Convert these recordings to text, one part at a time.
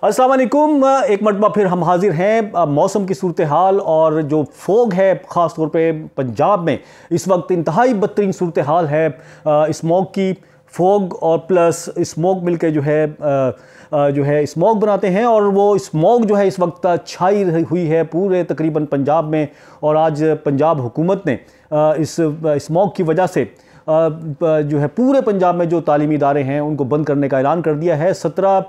अस्सलाम वालेकुम। एक मरतबा फिर हम हाजिर हैं मौसम की सूरत हाल और जो फोग है ख़ास तौर पे पंजाब में इस वक्त इंतहाई बदतरीन सूरत हाल है। स्मोक की फोग और प्लस स्मोक मिलके जो है स्मोक बनाते हैं और वो स्मोक जो है इस वक्त छाई हुई है पूरे तकरीबन पंजाब में। और आज पंजाब हुकूमत ने इस स्मोक की वजह से जो है पूरे पंजाब में जो तालीमी इदारे हैं उनको बंद करने का ऐलान कर दिया है। 17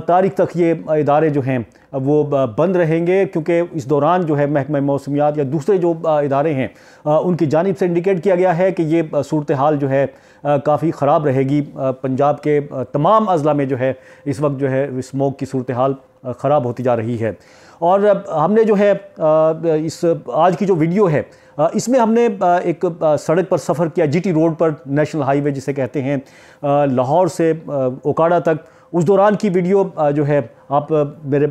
तारीख तक ये इदारे जो हैं वो बंद रहेंगे, क्योंकि इस दौरान जो है महकमा मौसमियात या दूसरे जो इदारे हैं उनकी जानिब से इंडिकेट किया गया है कि ये सूरत हाल जो है काफ़ी ख़राब रहेगी। पंजाब के तमाम अज़ला में जो है इस वक्त जो है स्मोक की सूरत हाल ख़राब होती जा रही है। और हमने जो है इस आज की जो वीडियो है इसमें हमने एक सड़क पर सफ़र किया, जीटी रोड पर, नेशनल हाईवे जिसे कहते हैं, लाहौर से ओकाड़ा तक। उस दौरान की वीडियो जो है आप मेरे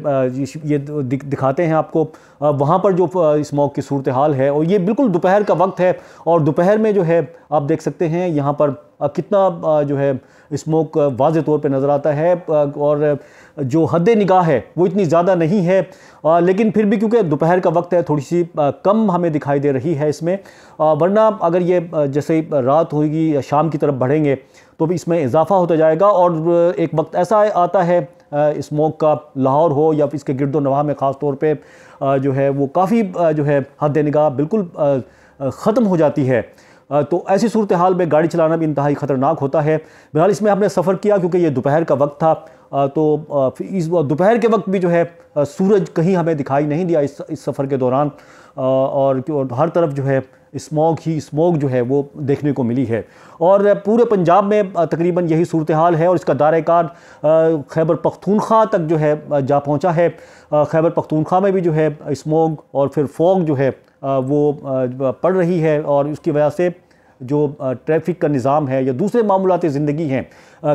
ये दिखाते हैं आपको। वहाँ पर जो स्मोक की सूरत हाल है और ये बिल्कुल दोपहर का वक्त है और दोपहर में जो है आप देख सकते हैं यहाँ पर कितना जो है स्मोक वाज़े तौर पे नज़र आता है। और जो हद निगाह है वो इतनी ज़्यादा नहीं है, लेकिन फिर भी क्योंकि दोपहर का वक्त है थोड़ी सी कम हमें दिखाई दे रही है इसमें। वरना अगर ये जैसे ही रात होगी या शाम की तरफ बढ़ेंगे तो भी इसमें इजाफा होता जाएगा। और एक वक्त ऐसा आता है स्मोक का, लाहौर हो या इसके गिरदो नवाह में ख़ास तौर पे जो है वो काफ़ी जो है हद निगाह बिल्कुल ख़त्म हो जाती है। तो ऐसी सूरत हाल में गाड़ी चलाना भी इंतहाई ख़तरनाक होता है। बहरहाल इसमें हमने सफ़र किया क्योंकि ये दोपहर का वक्त था, तो इस दोपहर के वक्त भी जो है सूरज कहीं हमें दिखाई नहीं दिया इस सफ़र के दौरान। और हर तरफ जो है स्मोक ही स्मोक जो है वो देखने को मिली है। और पूरे पंजाब में तकरीबन यही सूरत हाल है और इसका दायरा-ए-कार खैबर पख्तूनख्वा तक जो है जा पहुंचा है। खैबर पख्तूनख्वा में भी जो है स्मोक और फिर फॉग जो है वो पड़ रही है और उसकी वजह से जो ट्रैफिक का निज़ाम है या दूसरे मामूलाती ज़िंदगी हैं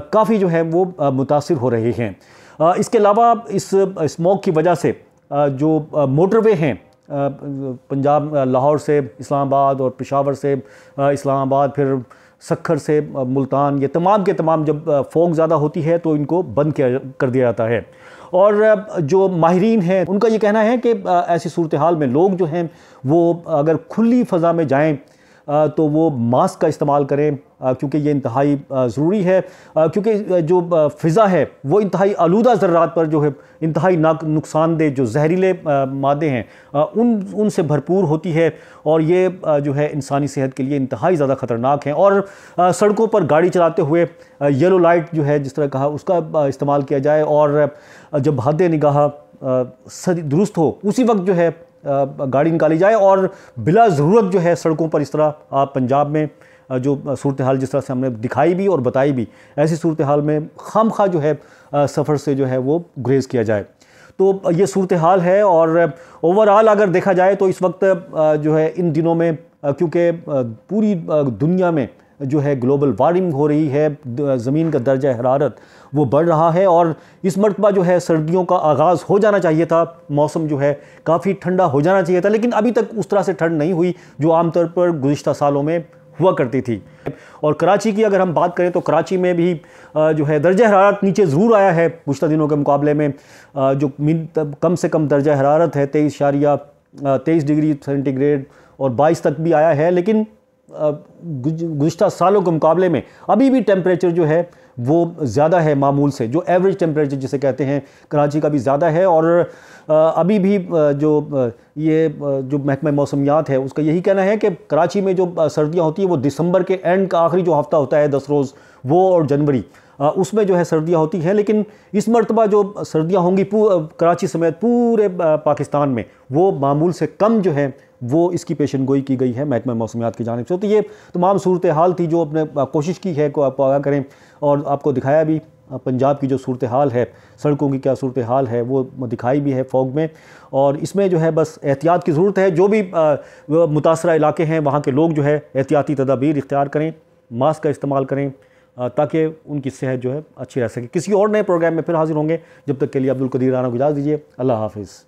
काफ़ी जो है वो मुतासिर हो रहे हैं। इसके अलावा इस स्मोक की वजह से जो मोटरवे हैं पंजाब लाहौर से इस्लामाबाद और पेशावर से इस्लामाबाद, फिर सक्खर से मुल्तान, ये तमाम के तमाम जब फोग ज़्यादा होती है तो इनको बंद कर दिया जाता है। और जो माहिरीन हैं उनका ये कहना है कि ऐसी सूरत हाल में लोग जो हैं वो अगर खुली फ़ज़ा में जाएं तो वो मास्क का इस्तेमाल करें, क्योंकि ये इंतहाई ज़रूरी है। क्योंकि जो फ़िज़ा है वो इंतहाई आलूदा ज़र्रात पर जो है इंतहाई नुकसानदेह जो जहरीले मादे हैं उनसे भरपूर होती है और ये जो है इंसानी सेहत के लिए इंतहाई ज़्यादा ख़तरनाक हैं। और सड़कों पर गाड़ी चलाते हुए येलो लाइट जो है जिस तरह कहा उसका इस्तेमाल किया जाए और जब हद निगाह दुरुस्त हो उसी वक्त जो है गाड़ी निकाली जाए। और बिला ज़रूरत जो है सड़कों पर इस तरह आप पंजाब में जो सूरत हाल जिस तरह से हमने दिखाई भी और बताई भी, ऐसी सूरत हाल में खामखा जो है सफ़र से जो है वो गुरेज़ किया जाए। तो ये सूरत हाल है। और ओवरऑल अगर देखा जाए तो इस वक्त जो है इन दिनों में क्योंकि पूरी दुनिया में जो है ग्लोबल वार्मिंग हो रही है, ज़मीन का दर्जा हरारत वो बढ़ रहा है और इस मरतबा जो है सर्दियों का आगाज़ हो जाना चाहिए था, मौसम जो है काफ़ी ठंडा हो जाना चाहिए था, लेकिन अभी तक उस तरह से ठंड नहीं हुई जो आमतौर पर गुज़िश्ता सालों में हुआ करती थी। और कराची की अगर हम बात करें तो कराची में भी जो है दर्जा हरारत नीचे ज़रूर आया है गुज़िश्ता दिनों के मुकाबले में। जो कम से कम दर्जा हरारत है 23 डिग्री सेंटीग्रेड और 22 तक भी आया है, लेकिन गुज़िश्ता सालों के मुकाबले में अभी भी टेम्परेचर जो है वो ज़्यादा है मामूल से, जो एवरेज टेम्परेचर जिसे कहते हैं कराची का भी ज़्यादा है। और अभी भी जो जो महकमा मौसमियात है उसका यही कहना है कि कराची में जो सर्दियाँ होती हैं वो दिसंबर के एंड का आखिरी जो हफ़्ता होता है 10 रोज़ वो, और जनवरी उसमें जो है सर्दियाँ होती हैं। लेकिन इस मरतबा जो सर्दियाँ होंगी कराची समेत पूरे पाकिस्तान में वो मामूल से कम जो है वो इसकी पेशन गोई की गई है महकमा मौसमियात की जानिब से। तो ये तमाम सूरत हाल थी जो अपने कोशिश की है को आपको आगाह करें और आपको दिखाया भी पंजाब की जो सूरत हाल है, सड़कों की क्या सूरत हाल है वो दिखाई भी है फॉग में। और इसमें जो है बस एहतियात की ज़रूरत है। जो भी मुतासरा इलाके हैं वहाँ के लोग जो है एहतियाती तदाबीर इख्तियार करें, मास्क का इस्तेमाल करें ताकि उनकी सेहत जो है अच्छी रह सके। किसी और नए प्रोग्राम में फिर हाजिर होंगे, जब तक के लिए अब्दुल कदीर राना को इजाज़त दीजिए। अल्लाह हाफ़िज़।